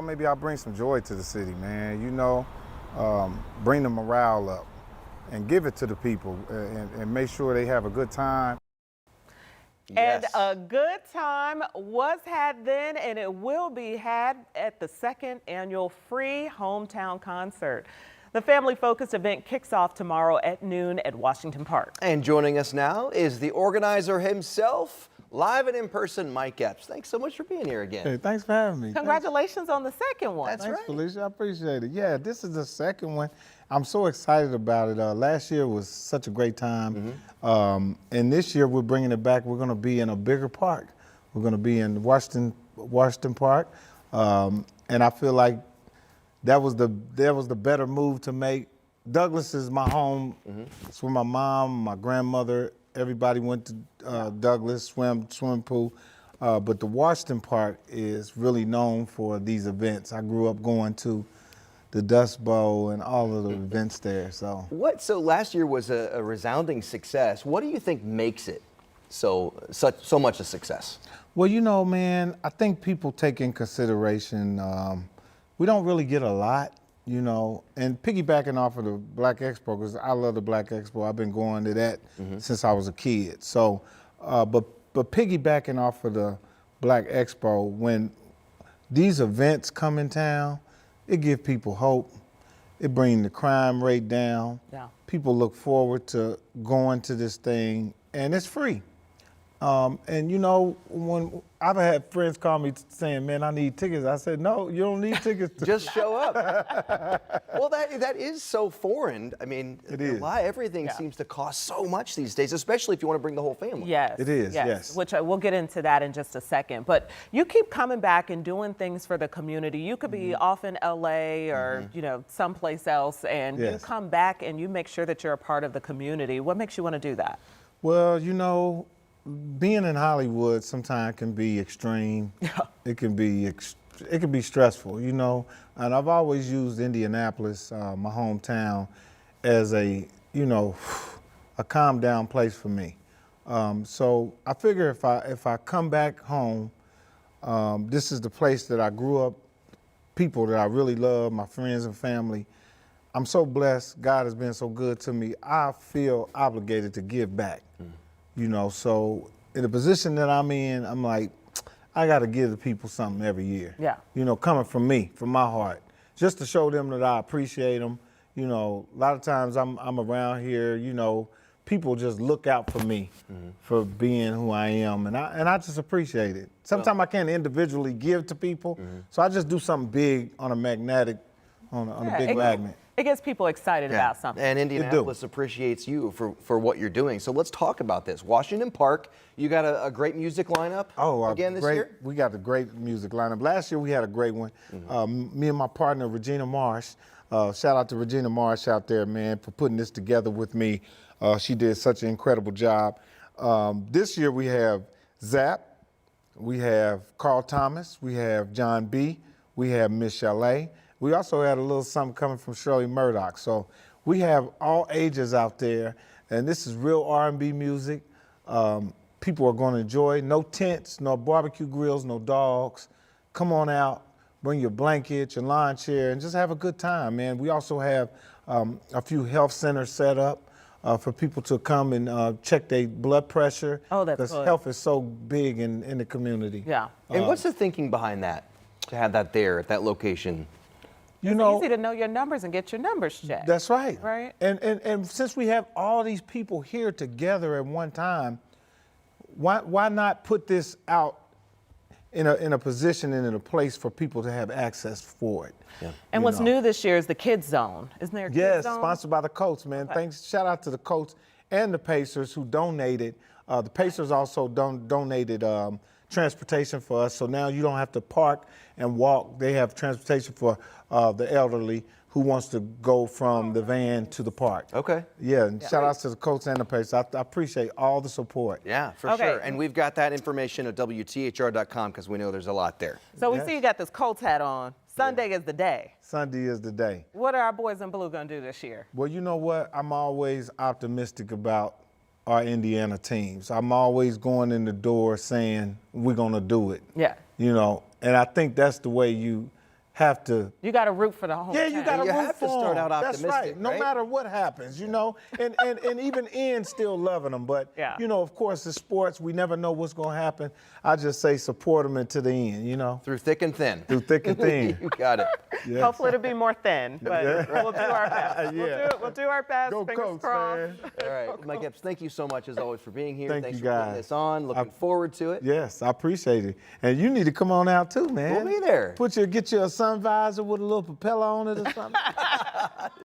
Maybe I'll bring some joy to the city, man. Bring the morale up and give it to the people and make sure they have a good time. Yes. And a good time was had then, and it will be had at the second annual free hometown concert. The family-focused event kicks off tomorrow at noon at Washington Park. And joining us now is the organizer himself, live and in person, Mike Epps. Thanks so much for being here again. Hey, thanks for having me. Congratulations on the second one. That's Thanks, right. Felicia. I appreciate it. Yeah, this is the second one. I'm so excited about it. Last year was such a great time. And this year we're bringing it back. We're going to be in a bigger park. We're going to be in Washington Park. And I feel like that was the better move to make. Douglas is my home. It's where my mom, my grandmother, everybody went to Douglas, swimming pool. But the Washington Park is really known for these events. I grew up going to the Dust Bowl and all of the events there. So last year was a resounding success. What do you think makes it so much a success? Well, man, I think people take in consideration we don't really get a lot, and piggybacking off of the Black Expo, because I love the Black Expo. I've been going to that since I was a kid. So, but piggybacking off of the Black Expo, when these events come in town, it gives people hope. It brings the crime rate down. Yeah. People look forward to going to this thing, and it's free. And when I've had friends call me saying, "Man, I need tickets," I said, "No, you don't need tickets. Just show up." Well, that is so foreign. I mean, it is. Everything seems to cost so much these days, especially if you want to bring the whole family. Yes. It is, yes. Which we'll get into that in just a second. But you keep coming back and doing things for the community. You could be off in LA or, someplace else, and you come back and you make sure that you're a part of the community. What makes you want to do that? Well, being in Hollywood sometimes can be extreme. Yeah. It can be stressful, and I've always used Indianapolis, my hometown, as a calm down place for me. So I figure if I come back home, this is the place that I grew up, people that I really love, my friends and family. I'm so blessed. God has been so good to me. I feel obligated to give back. So in the position that I'm in, I'm like, I got to give the people something every year. Yeah. Coming from me, from my heart, just to show them that I appreciate them. A lot of times I'm around here, people just look out for me for being who I am, and I just appreciate it. Sometimes I can't individually give to people, so I just do something big on a magnetic, on a big magnet. It gets people excited about something. And Indianapolis appreciates you for what you're doing. So let's talk about this. Washington Park, you got a great music lineup again this year? We got a great music lineup. Last year we had a great one. Me and my partner, Regina Marsh, shout out to Regina Marsh out there, man, for putting this together with me. She did such an incredible job. This year we have Sept, we have Carl Thomas, we have John B., we have Miss Chalet. We also had a little something coming from Shirley Murdoch. So we have all ages out there, and this is real R&B music. People are going to enjoy. No tents, no barbecue grills, no dogs. Come on out, bring your blanket, your lawn chair, and just have a good time, man. We also have a few health centers set up for people to come and check their blood pressure. Oh, that's good. Because health is so big in the community. Yeah. And what's the thinking behind that, to have that there at that location? It's easy to know your numbers and get your numbers checked. That's right. Right. And since we have all these people here together at one time, why not put this out in a position and in a place for people to have access for it? Yeah. And what's new this year is the Kids Zone. Isn't there a Kids Zone? Yes, sponsored by the Colts, man. Okay. Thanks. Shout out to the Colts and the Pacers who donated. The Pacers also donated transportation for us, so now you don't have to park and walk. They have transportation for the elderly who wants to go from the van to the park. Okay. Yeah, and shout outs to the Colts and the Pacers. I appreciate all the support. Yeah, for sure. And we've got that information at WTHR.com because we know there's a lot there. So we see you got this Colts hat on. Sunday is the day. Sunday is the day. What are our boys in blue going to do this year? Well, you know what? I'm always optimistic about our Indiana teams. I'm always going in the door saying we're going to do it. Yeah. You know, and I think that's the way you have to. You got to root for the home Yeah, team. you got to You root have to for start them. out That's optimistic, right. No right? matter what happens, you know, and even Ian still loving them. But Yeah. you know, of course, the sports, we never know what's going to happen. I just say support them until the end. You know, Through thick and thin. through thick and thin. You got it. Yes. Hopefully it'll be more thin, but we'll do our best. Yeah. We'll do our best. Go Fingers Colts, crossed. man. All right, Mike Epps, thank you so much as always for being here. Thank Thanks you, for putting guys. this on. Looking forward to it. Yes, I appreciate it. And you need to come on out too, man. We'll be there. Get you a sun visor with a little propeller on it or something.